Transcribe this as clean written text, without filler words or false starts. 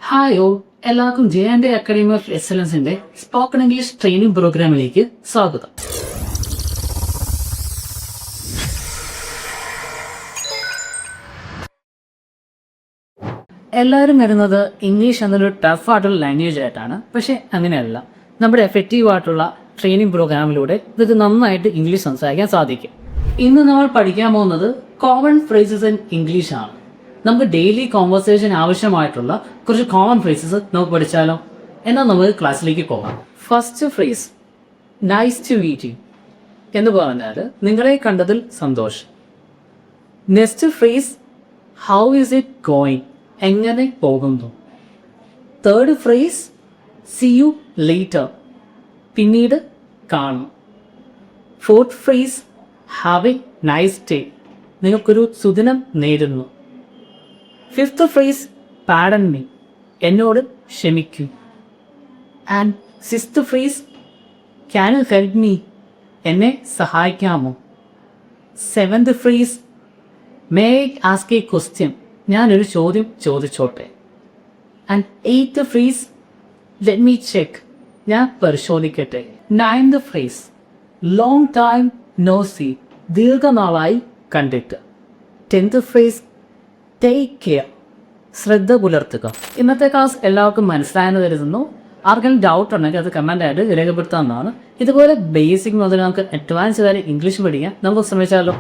Hi ഓ എല്ലാവർക്കും J academy of എക്സലൻസിന്റെ സ്പോക്കൺ ഇംഗ്ലീഷ് ട്രെയിനിങ് പ്രോഗ്രാമിലേക്ക് സ്വാഗതം. എല്ലാവരും വരുന്നത് ഇംഗ്ലീഷ് എന്നൊരു ടഫ് ആയിട്ടുള്ള ലാംഗ്വേജ് ആയിട്ടാണ്. പക്ഷെ അങ്ങനെയല്ല. നമ്മുടെ എഫക്റ്റീവ് ആയിട്ടുള്ള ട്രെയിനിങ് പ്രോഗ്രാമിലൂടെ ഇത് നന്നായിട്ട് ഇംഗ്ലീഷ് സംസാരിക്കാൻ സാധിക്കും. ഇന്ന് നമ്മൾ പഠിക്കാൻ പോകുന്നത് കോമൺ ഫ്രേസസ് ഇൻ ഇംഗ്ലീഷ് ആണ്. നമുക്ക് ഡെയിലി കോൺവെർസേഷൻ ആവശ്യമായിട്ടുള്ള കുറച്ച് കോമൺ ഫ്രേസസ് നമുക്ക് പഠിച്ചാലോ. എന്നാൽ നമുക്ക് ക്ലാസ്സിലേക്ക് പോകാം. First phrase nice to meet you എന്ന് പറഞ്ഞാൽ നിങ്ങളെ കണ്ടതിൽ സന്തോഷം. Next phrase how is it going, എങ്ങനെ പോകുന്നു. Third phrase see you later, പിന്നീട് കാണും. Fourth phrase have a nice day, നിങ്ങൾക്കൊരു സുദിനം നേരുന്നു. ഫിഫ്ത്ത് ഫ്രേസ് പാഡൻ മീ, എന്നോട് ക്ഷമിക്കൂ. And sixth phrase can you help me, എന്നെ സഹായിക്കാമോ. Seventh phrase may I ask a question, ഞാനൊരു ചോദ്യം ചോദിച്ചോട്ടെ. And eighth phrase let me check, ഞാൻ പരിശോധിക്കട്ടെ. Ninth phrase long time no see, ദീർഘനാളായി കണ്ടിട്ട്. 10th ഫ്രേസ് ടേക്ക് കെയർ, ശ്രദ്ധ പുലർത്തുക. ഇന്നത്തെ ക്ലാസ് എല്ലാവർക്കും മനസ്സിലായെന്ന് കരുതുന്നു. ആർക്കെങ്കിലും ഡൗട്ട് ഉണ്ടെങ്കിൽ അത് കമൻ്റായിട്ട് രേഖപ്പെടുത്താവുന്നതാണ്. ഇതുപോലെ ബേസിക് മുതൽ നമുക്ക് അഡ്വാൻസ് വരെ ഇംഗ്ലീഷ് പഠിക്കാൻ നമുക്ക് ശ്രമിച്ചാലോ.